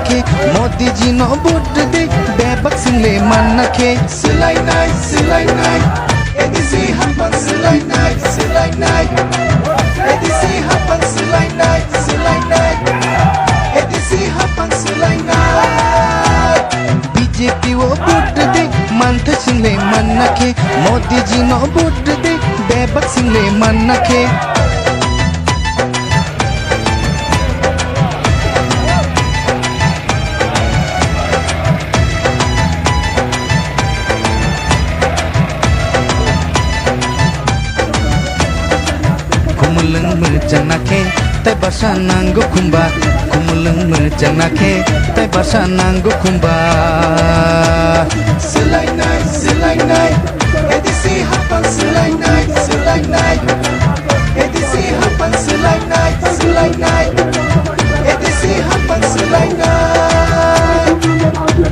के Modi ji no vote दे बेबक सिंगले मन के सिलाई नाई एडीसी हपन सिलाई नाई एडीसी हपन सिलाई नाई एडीसी हपन सिलाई नाई बीजेपी वो वोट दे मंथ सिंगले मन के मोदी जी नो वोट दे बेबक सिंगले मन के Kumulung merjanake tai basa nanggo kumba kumulung merjanake tai basa nanggo kumba silai nai edisi hapan silai nai edisi hapan silai nai edisi hapan silai nai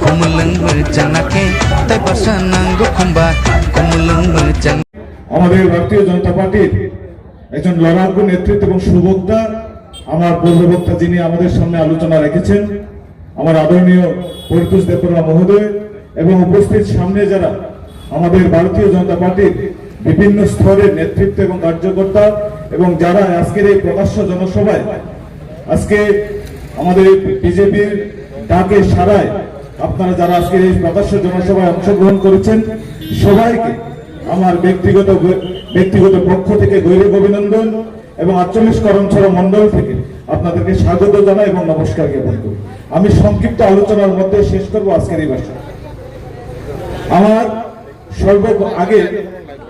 kumulung merjanake tai basa nanggo kumba kumulung merjan আমাদের ভারতীয় জনতা পার্টির একজন লড়াকু নেতৃত্ব এবং সুবক্তা আমার পূর্ববক্তা যিনি আমাদের সামনে আলোচনা রেখেছেন আমার আদরণীয় পরিতোষ দেববর্মা মহোদয় এবং উপস্থিত সামনে যারা আমাদের ভারতীয় জনতা পার্টির বিভিন্ন স্তরের নেতৃত্ব এবং কার্যকর্তা এবং যারা আজকের এই প্রকাশ্য জনসভায় আজকে আমাদের বিজেপির ডাকে সাড়ায় আপনারা যারা আজকের এই প্রকাশ্য জনসভায় অংশগ্রহণ করেছেন সবাইকে আমার ব্যক্তিগত পক্ষ থেকে গৌরব অভিনন্দন এবং 48 করমছড়া মন্ডল থেকে আপনাদেরকে স্বাগত জানাই এবং নমস্কার জ্ঞাপন করি। আমি সংক্ষিপ্ত আলোচনার মধ্যে শেষ করব আজকের এই ভাষণ।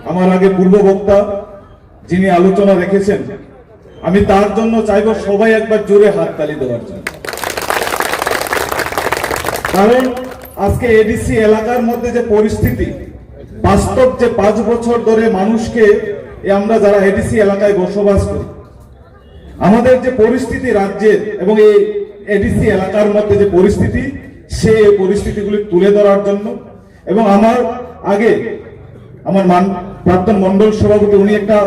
আমার আগে পূর্ব বক্তা যিনি আলোচনা রেখেছেন আমি তার জন্য চাইব সবাই একবার জোরে হাততালি দেওয়ার জন্য, কারণ আজকে এডিসি এলাকার মধ্যে যে পরিস্থিতি বাস্তব যে 5 বছর ধরে মানুষকে আমরা যারা এডিসি এলাকায় বসবাস করি আমাদের যে পরিস্থিতি রাজ্যের এবং এই এডিসি এলাকার মধ্যে যে পরিস্থিতি সেই পরিস্থিতিগুলি তুলে ধরার জন্য এবং আমার প্রাক্তন মন্ডল সভাপতি উনি একটা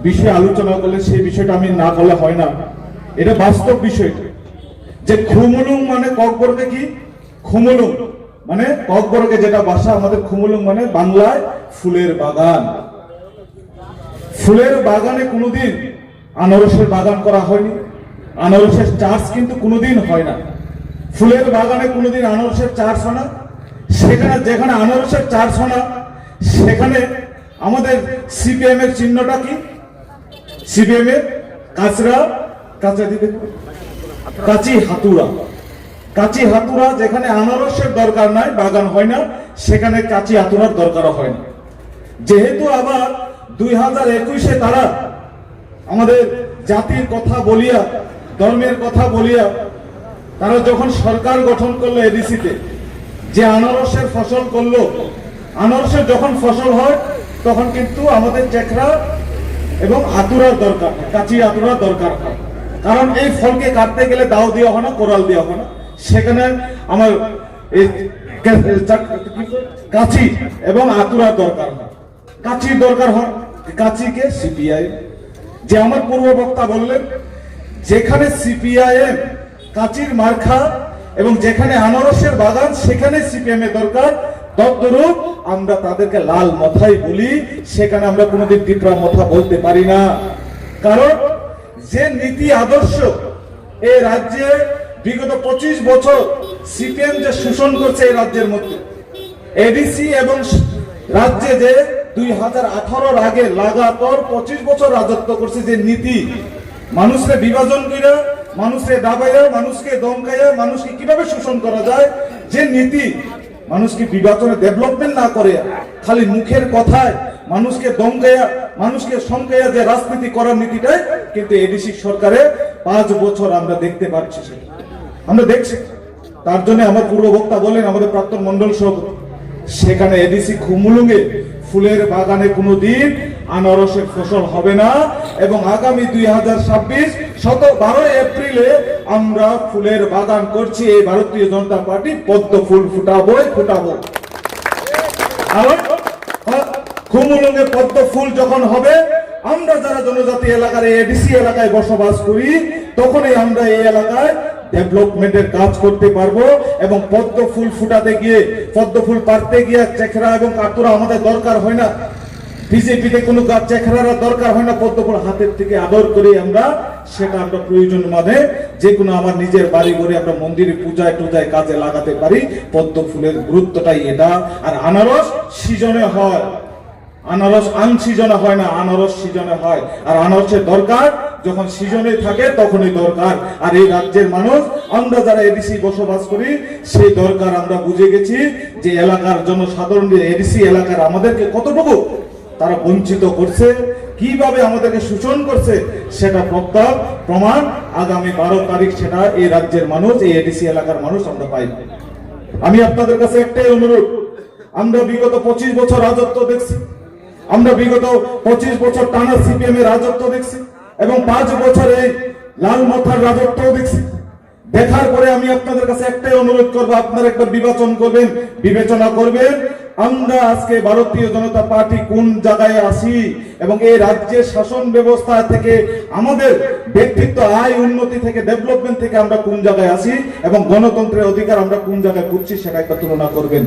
বিষয় আলোচনা করলেন সেই বিষয়টা আমি না বললে হয় না। এটা বাস্তব বিষয় যে খুমুলুং মানে ককবরকে কি খুমুলুং মানে ককবরকে যেটা ভাষা আমাদের খুমুলুং মানে বাংলায় ফুলের বাগান। ফুলের বাগানে কোনোদিন আনারসের বাগান করা হয়নি, আনারসের চাষ কিন্তু কোনোদিন হয় না। ফুলের বাগানে কোনোদিন আনারসের চাষ হয় না। যেখানে আনারসের চাষ হয় না সেখানে আমাদের সিপিএম এর চিহ্নটা কি? সিপিএম এর কাঁচি হাতুড়া যেখানে আনারসের দরকার নাই বাগান হয় না সেখানে কাঁচি হাতুড়ার দরকার হয় না। যেহেতু আবার 2021-এ তারা আমাদের জাতির কথা বলিয়া ধর্মের কথা বলিয়া তারা যখন সরকার গঠন করলো এডিসিতে যে আনারসের ফসল করলো, আনারসের যখন ফসল হয় তখন কিন্তু আমাদের চেকরা এবং আতুরার দরকার, কাঁচি আতুরার দরকার হয়, কারণ এই ফলকে কাটতে গেলে দাও দেওয়া হয় না, কোরাল দেওয়া হয় না, সেখানে আমার কাঁচি এবং আতুরার দরকার হয়, কাঁচির দরকার হয়। কাঁচিকে সিপিআই যে আমার পূর্ব বক্তা বললেন যেখানে সিপিআইএম কাঁচির মার্কা এবং যেখানে আনারসের বাগান সেখানে সিপিএম এর দরকার, তদ্রূপ আমরা তাদেরকে লাল মাথায় বলি, সেখানে আমরা কোনোদিন টিকরা মাথা বলতে পারি না। কারণ যে নীতি আদর্শ এই রাজ্যে বিগত 25 বছর সিপিএম যে শোষণ করছে এই রাজ্যের মধ্যে, এডিসি এবং রাজ্যে যে 2018-র আগে লাগাতার 25 বছর রাজত্ব করছে যে নীতি, মানুষকে বিভাজন করে, মানুষকে দাবাইয়া, মানুষকে দমকাইয়া, মানুষকে কিভাবে শোষণ করা যায়, যে নীতি মানুষকে বিভাজনে ডেভেলপমেন্ট না করে খালি মুখের কথায় মানুষকে দমকাইয়া, মানুষকে সংকাইয়া যে রাজনীতি করার নীতিটাই কিন্তু এডিসি সরকারে 5 বছর আমরা দেখতে পাচ্ছি, আমরা দেখছি। তার জন্য আমার পূর্ব বক্তা বলেন আমাদের প্রাক্তন মন্ডল সভাপতি সেখানে এডিসি খুমুলুঙে ফুলের বাগানে কোনোদিন আনারসের ফসল হবে না এবং আগামী 2026 12 এপ্রিলে আমরা ফুলের বাগান করছি এই ভারতীয় জনতা পার্টি পদ্ম ফুল ফুটাবো। আর খুমুলুঙে পদ্ম ফুল যখন হবে আমরা যারা জনজাতি এলাকার এডিসি এলাকায় বসবাস করি তখনই আমরা এই এলাকায় ডেভেলপমেন্টের কাজ করতে পারবো এবং পদ্ম ফুল ফুটাতে গিয়ে, পদ্ম ফুল পারতে গিয়ে চেখরা এবং কাতুরা আমাদের দরকার হয় না। বিজেপিতে কোনো চেখরারা দরকার হয় না, পদ্ম ফুল হাতের থেকে আদর করে আমরা সেটা আমরা প্রয়োজন মানে যে কোনো আমার নিজের বাড়ি ঘরে আমরা মন্দিরে পূজায় টুজায় কাজে লাগাতে পারি। পদ্ম ফুলের গুরুত্বটাই এটা। আর আনারস সিজনে হয়, আনারস আনসিজনে হয় না, আনারস সিজনে হয়। আর আনারসের দরকার যখন সিজনে থাকে তখনই দরকার। আর এই রাজ্যের মানুষ, আমরা যারা এডিসি বসবাস করি, সেই দরকার আমরা বুঝে গেছি যে এলাকার জনসাধারণ এডিসি এলাকার আমাদেরকে কতটুকু তারা বঞ্চিত করছে, কিভাবে আমাদেরকে শোষণ করছে, সেটা প্রমাণ আগামী 12 তারিখ সেটা এই রাজ্যের মানুষ, এই এডিসি এলাকার মানুষ আমরা পাই। আমি আপনাদের কাছে একটাই অনুরোধ, আমরা বিগত 25 বছর রাজত্ব দেখছি, আমরা বিগত 25 বছর টানা সিপিএম এর রাজত্ব দেখছি এবং 5 বছর এই লাল মাথার রাজত্বও দেখছি। দেখার পরে আমি আপনাদের কাছে একটাই অনুরোধ করবো, আপনারা একটা বিবেচনা করবেন আমরা আজকে ভারতীয় জনতা পার্টি কোন জায়গায় আছি এবং এই রাজ্যের শাসন ব্যবস্থা থেকে আমাদের ব্যক্তিত্ব, আয় উন্নতি থেকে, ডেভেলপমেন্ট থেকে আমরা কোন জায়গায় আছি এবং গণতন্ত্রের অধিকার আমরা কোন জায়গায় করছি সেটা একটা তুলনা করবেন।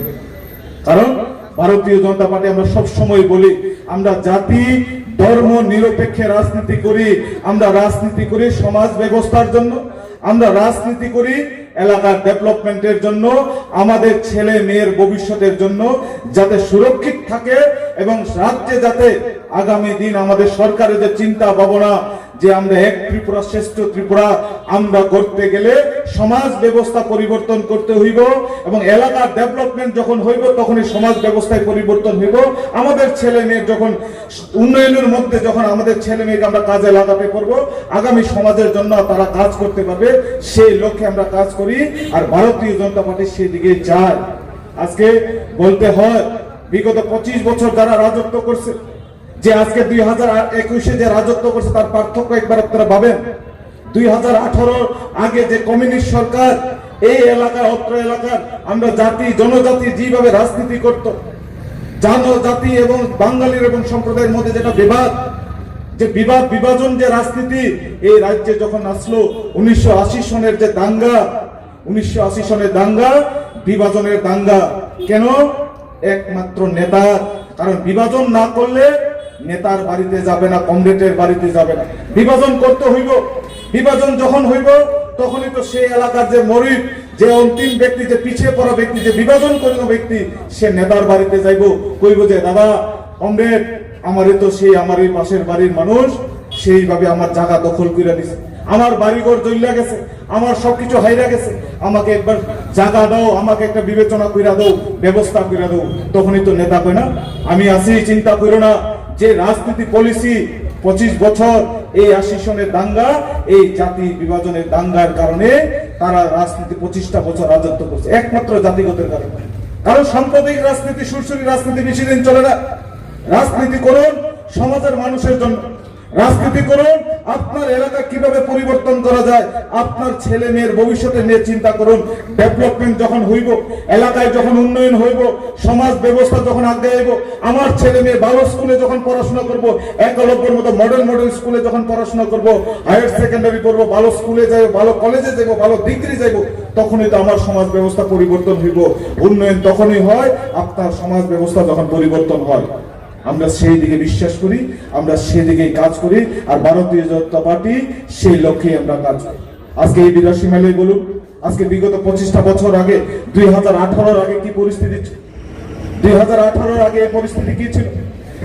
কারণ ভারতীয় জনতা পার্টি আমরা সব সময় বলি আমরা জাতি ধর্ম নিরপেক্ষে রাজনীতি করি, আমরা রাজনীতি করি সমাজ ব্যবস্থার জন্য, আমরা রাজনীতি করি এলাকার ডেভেলপমেন্টের জন্য, আমাদের ছেলে মেয়ের ভবিষ্যতের জন্য যাতে সুরক্ষিত থাকে এবং রাজ্যে যাতে আগামী দিন আমাদের সরকারের যে চিন্তা ভাবনা যে আমরা এক ত্রিপুরা শ্রেষ্ঠ ত্রিপুরা আমরা করতে গেলে সমাজ ব্যবস্থা পরিবর্তন করতে হইব এবং এলাকার ডেভেলপমেন্ট যখন হইব তখনই সমাজ ব্যবস্থায় পরিবর্তন হইব। আমাদের ছেলে মেয়ের যখন উন্নয়নের মধ্যে যখন আমাদের ছেলে মেয়েকে আমরা কাজে লাগাতে পারবো, আগামী সমাজের জন্য তারা কাজ করতে পারবে, সেই লক্ষ্যে আমরা কাজ করি। আর ভারতীয় জনতা পার্টি সেই দিকে যায়। আজকে বলতে হয় বিগত 25 বছর যারা রাজত্ব করছে, যে আজকে 2021-এ যে রাজত্ব করছে তার পার্থক্য একবার আপনারা ভাবেন। 2018 আগে যে কমিউনিস্ট সরকার এই এলাকার অত্র এলাকার আমরা জাতি জনজাতি যেভাবে রাজনীতি করত, জনজাতি এবং বাঙালির এবং সম্প্রদায়ের মধ্যে যেটা বিভাজন যে রাজনীতি এই রাজ্যে যখন আসলো 1980 সনের যে দাঙ্গা, 1980 সনের দাঙ্গা বিভাজনের দাঙ্গা। কেন? একমাত্র নেতার, কারণ বিভাজন না করলে নেতার বাড়িতে যাবে না, কমরেডের বাড়িতে যাবে না, বিভাজন করতে হইব। বিভাজন যখন হইব তখনই তো সেই এলাকার যে মরিদ, যে অন্তিম ব্যক্তি, যে পিছিয়ে পড়া ব্যক্তি, যে বিভাজন করিল ব্যক্তি, সে নেতার বাড়িতে যাইব, কইব যে দাদা কমরেড আমারই তো সেই আমার এই পাশের বাড়ির মানুষ সেইভাবে আমার জায়গা দখল করে দিছে, আমার বাড়িঘর জ্বলিয়া গেছে, আমার সবকিছু হাইরা গেছে, আমাকে একবার জায়গা দাও, আমাকে একটা বিবেচনা কইরা দাও, ব্যবস্থা কইরা দাও। তখনই তো নেতা কই না আমি আসি, চিন্তা করো না যে রাজনীতি পলিসি 25 বছর এই 80 সনের দাঙ্গা, এই জাতি বিভাজনের দাঙ্গার কারণে তারা রাজনীতি 25টা বছর রাজত্ব করছে একমাত্র জাতিগতের কারণে। কারণ সাম্প্রদায়িক রাজনীতি, সুরসুরি রাজনীতি বেশি দিন চলে না। রাজনীতি করুন সমাজের মানুষের জন্য, রাজনীতি করুন আপনার এলাকা কিভাবে পরিবর্তন করা যায়, আপনার ছেলে মেয়ের ভবিষ্যতে নিয়ে চিন্তা করুন। ডেভেলপমেন্ট যখন হইব, এলাকায় যখন উন্নয়ন হইব, সমাজ ব্যবস্থা যখন আগে আইব, আমার ছেলে মেয়ে ভালো স্কুলে যখন পড়াশোনা করব, একলব্যের মতো মডেল স্কুলে যখন পড়াশোনা করব, হায়ার সেকেন্ডারি করব, ভালো স্কুলে যাইব, ভালো কলেজে যাইব, ভালো ডিগ্রি যাইব, তখনই তো আমার সমাজ ব্যবস্থা পরিবর্তন হইব। উন্নয়ন তখনই হয় আপনার সমাজ ব্যবস্থা যখন পরিবর্তন হয়। আমরা সেই দিকে বিশ্বাস করি, আমরা সেই দিকে কাজ করি। আর ভারতীয় জনতা পার্টি সেই লক্ষ্যে আমরা কাজ করি। আজকে এই বিরাশি মেলে বলুন, আজকে বিগত 25টা বছর আগে 2018 আগে কি পরিস্থিতি ছিল? 2018 আগে এই পরিস্থিতি কি ছিল?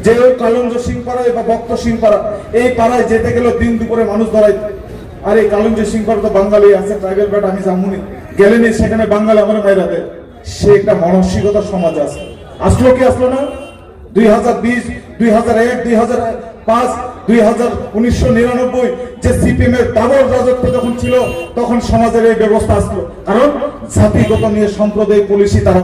যে ওই কালঞ্জ সিং পাড়ায় বা ভক্ত সিং পাড়া, এই পাড়ায় যেতে গেল দিন দুপুরে মানুষ দাঁড়াই। আর এই কালঞ্জ সিং পাড়া তো বাঙালি আছে, ট্রাইবেল বেটা, আমি জামুনি গেলেনি, সেখানে বাঙালি আমার মাইরা দেয়। সে একটা মানসিকতা সমাজ আছে। আসলো কি আসলো না? 2020, 2001, 2005, 1999 যে সিপিএম এর ডাবল রাজত্ব যখন ছিল তখন সমাজের এই ব্যবস্থা আসলো। কারণ জাতিগত নিয়ে সম্প্রদায় পলিসি তারা